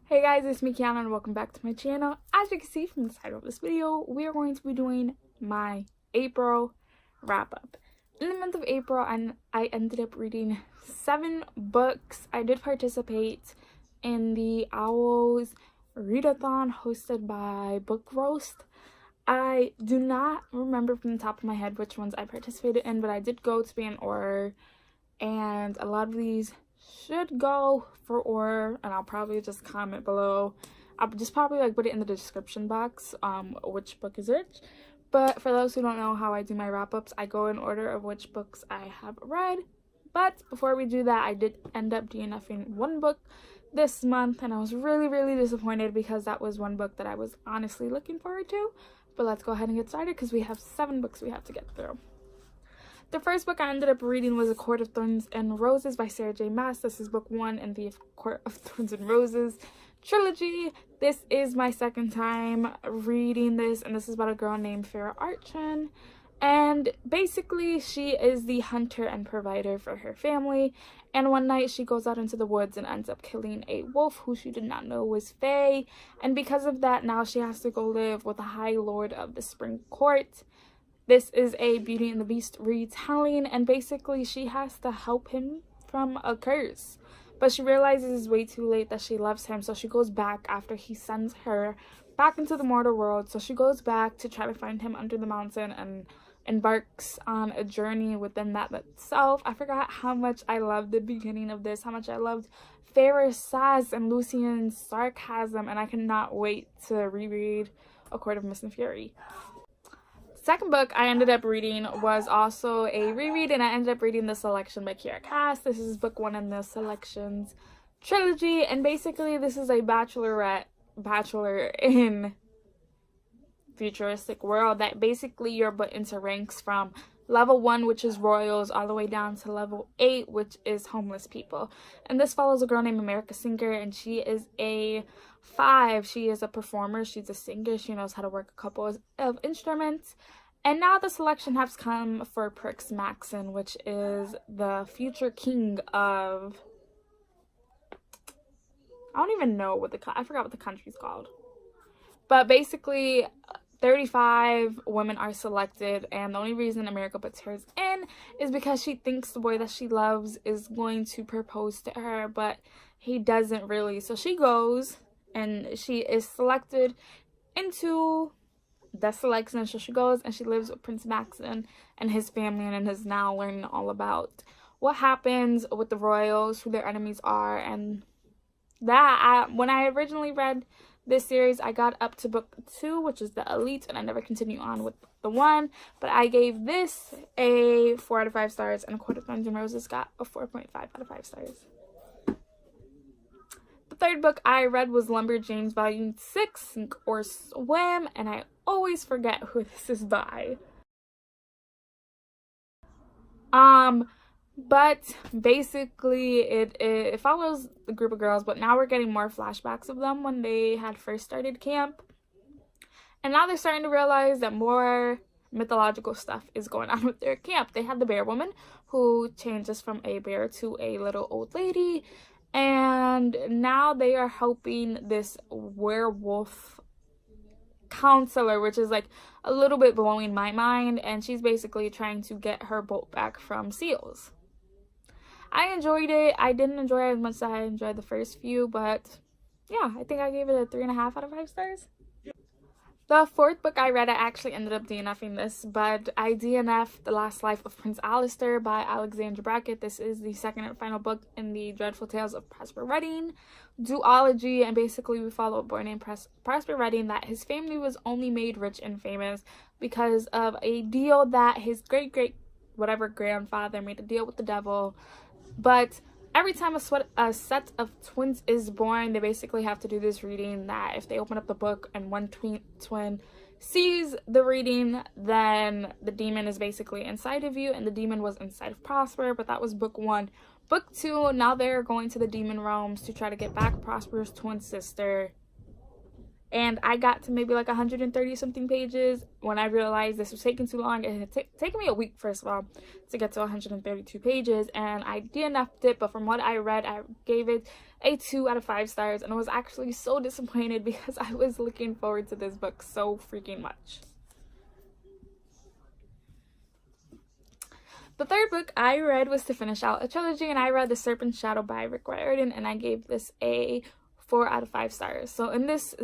Hey guys, it's me Kiana and welcome back to my channel. As you can see from the title of this video, we are going to be doing my April wrap-up. In the month of April, I ended up reading 7 books. I did participate in the O.W.Ls readathon hosted by BookRoast. I do not remember from the top of my head which ones I participated in, but I did go to be in order, and a lot of these should go for order, and I'll probably just comment below. I'll just probably put it in the description box which book is which. But for those who don't know how I do my wrap-ups, I go in order of which books I have read. But before we do that, I did end up DNFing one book this month, and I was really disappointed because that was one book that I was honestly looking forward to. But let's go ahead and get started because we have 7 books we have to get through. The first book I ended up reading was A Court of Thorns and Roses by Sarah J. Maas. This is book 1 in the Court of Thorns and Roses trilogy. This is my second time reading this, and this is about a girl named Farrah Archin. And basically, she is the hunter and provider for her family. And one night, she goes out into the woods and ends up killing a wolf who she did not know was Fae. And because of that, now she has to go live with the High Lord of the Spring Court. This is a Beauty and the Beast retelling, and basically she has to help him from a curse. But she realizes it's way too late that she loves him, so she goes back after he sends her back into the mortal world. So she goes back to try to find him under the mountain and embarks on a journey within that itself. I forgot how much I loved the beginning of this, how much I loved Farrah's sass and Lucian's sarcasm, and I cannot wait to reread A Court of Mist and Fury. Second book I ended up reading was also a reread, and I ended up reading The Selection by Kiera Cass. This is book 1 in the Selections trilogy, and basically this is a bachelor in futuristic world that basically you're put into ranks from level 1, which is royals, all the way down to level 8, which is homeless people. And this follows a girl named America Singer, and she is a 5. She is a performer, she's a singer, she knows how to work a couple of instruments. And now the selection has come for Prince Maxon, which is the future king of, I don't even know what I forgot what the country's called. But basically 35 women are selected, and the only reason America puts hers in is because she thinks the boy that she loves is going to propose to her, but he doesn't really. So she goes and she is selected into the selection. So she goes and she lives with Prince Maxon and his family, and is now learning all about what happens with the royals, who their enemies are, and that. When I originally read this series, I got up to book 2, which is the Elite, and I never continued on with the 1, but I gave this a 4 out of 5 stars, and A Court of Thorns and Roses got a 4.5 out of 5 stars. The third book I read was Lumberjanes Volume 6, Sink or Swim, and I always forget who this is by. But basically it follows the group of girls, but now we're getting more flashbacks of them when they had first started camp. And now they're starting to realize that more mythological stuff is going on with their camp. They had the bear woman who changes from a bear to a little old lady, and now they are helping this werewolf counselor, which is like a little bit blowing my mind, and she's basically trying to get her boat back from seals. I enjoyed it. I didn't enjoy it as much as I enjoyed the first few, but yeah, I think I gave it a 3.5 out of 5 stars. The fourth book I read, I actually ended up DNFing this, but I DNF'd The Last Life of Prince Alistair by Alexandra Brackett. This is the second and final book in the Dreadful Tales of Prosper Redding duology, and basically we follow a boy named Prosper Redding that his family was only made rich and famous because of a deal that his grandfather made a deal with the devil. But every time a set of twins is born, they basically have to do this reading that if they open up the book and one twin sees the reading, then the demon is basically inside of you, and the demon was inside of Prosper. But that was book 1. Book 2, now they're going to the demon realms to try to get back Prosper's twin sister. And I got to maybe like 130 something pages when I realized this was taking too long. It had taken me a week, first of all, to get to 132 pages, and I DNF'd it. But from what I read, I gave it a 2 out of 5 stars, and I was actually so disappointed because I was looking forward to this book so freaking much. The third book I read was to finish out a trilogy, and I read The Serpens Shadow by Rick Riordan, and I gave this a 4 out of 5 stars. So in this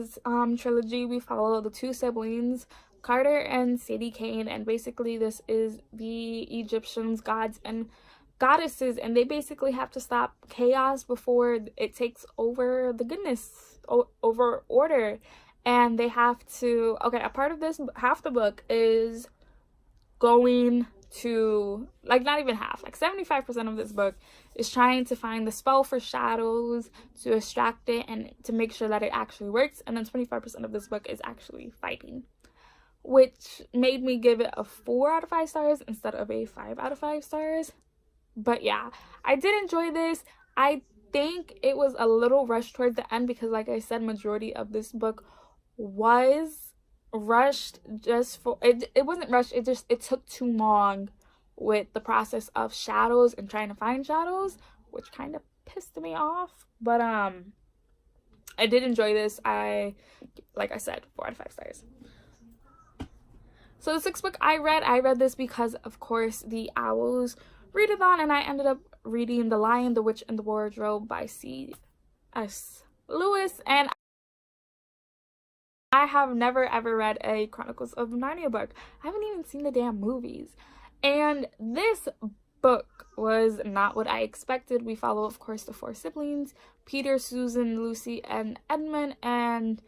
trilogy, we follow the two siblings, Carter and Sadie Kane, and basically this is the Egyptians, gods and goddesses, and they basically have to stop chaos before it takes over the goodness, over order. And they have to, okay, a part of this, half the book is going to, like, not even half, like 75% of this book is trying to find the spell for shadows, to extract it, and to make sure that it actually works. And then 25% of this book is actually fighting, which made me give it a 4 out of 5 stars instead of a 5 out of 5 stars. But yeah, I did enjoy this. I think it was a little rushed towards the end because, like I said, majority of this book was rushed. Just for it wasn't rushed, it took too long with the process of shadows and trying to find shadows, which kind of pissed me off. But I did enjoy this. Like I said, 4 out of 5 stars. So the sixth book I read this because, of course, the O.W.Ls readathon, and I ended up reading The Lion, the Witch, and the Wardrobe by C.S. Lewis, and I have never ever read a Chronicles of Narnia book. I haven't even seen the damn movies. And this book was not what I expected. We follow, of course, the 4 siblings, Peter, Susan, Lucy, and Edmund, and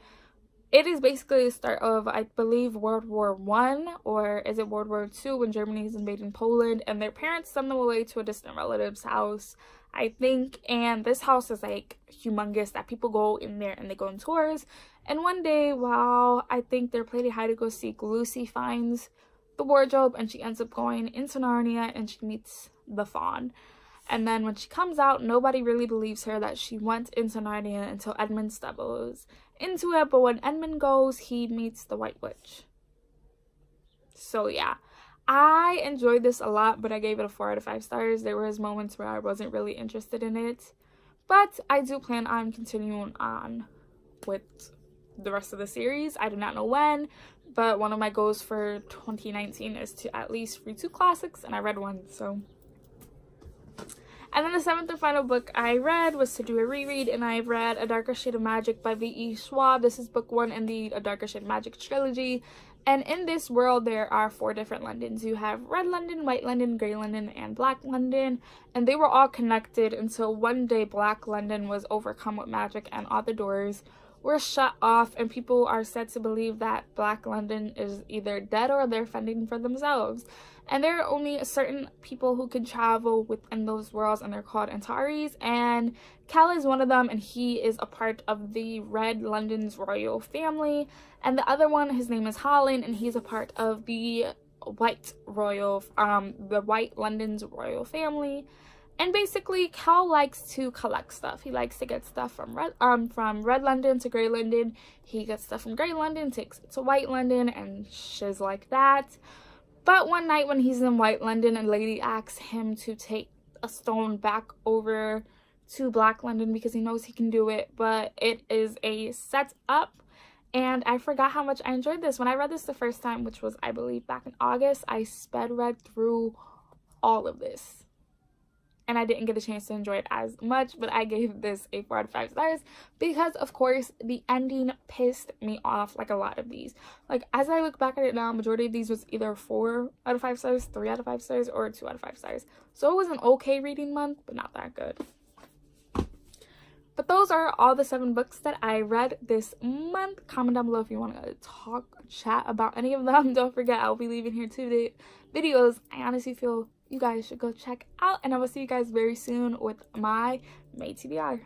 it is basically the start of, I believe, World War I, or is it World War II, when Germany is invading Poland, and their parents send them away to a distant relative's house, I think, and this house is like humongous that people go in there and they go on tours. And one day, while I think they're playing hide and go seek, Lucy finds the wardrobe and she ends up going into Narnia and she meets the Fawn. And then when she comes out, nobody really believes her that she went into Narnia until Edmund stumbles into it. But when Edmund goes, he meets the White Witch. So yeah, I enjoyed this a lot, but I gave it a 4 out of 5 stars. There was moments where I wasn't really interested in it, but I do plan on continuing on with the rest of the series. I do not know when, but one of my goals for 2019 is to at least read 2 classics, and I read 1, so. And then the 7th and final book I read was to do a reread, and I've read A Darker Shade of Magic by V.E. Schwab. This is book 1 in the A Darker Shade of Magic trilogy. And in this world, there are 4 different Londons. You have Red London, White London, Grey London, and Black London. And they were all connected until one day Black London was overcome with magic and all the doors were shut off. And people are said to believe that Black London is either dead or they're fending for themselves. And there are only certain people who can travel within those worlds, and they're called Antares. And Cal is one of them, and he is a part of the Red London's royal family. And the other one, his name is Holland, and he's a part of the White London's royal family. And basically, Cal likes to collect stuff. He likes to get stuff from Red London to Grey London. He gets stuff from Grey London, takes it to White London, and shiz like that. But one night when he's in White London, a lady asks him to take a stone back over to Black London because he knows he can do it. But it is a setup, and I forgot how much I enjoyed this. When I read this the first time, which was, I believe, back in August, I sped read through all of this. And I didn't get a chance to enjoy it as much, but I gave this a 4 out of 5 stars because, of course, the ending pissed me off, like a lot of these. Like, as I look back at it now, majority of these was either 4 out of 5 stars, 3 out of 5 stars, or 2 out of 5 stars. So it was an okay reading month, but not that good. But those are all the 7 books that I read this month. Comment down below if you want to chat about any of them. Don't forget, I'll be leaving here 2 videos I honestly feel you guys should go check out, and I will see you guys very soon with my May TBR.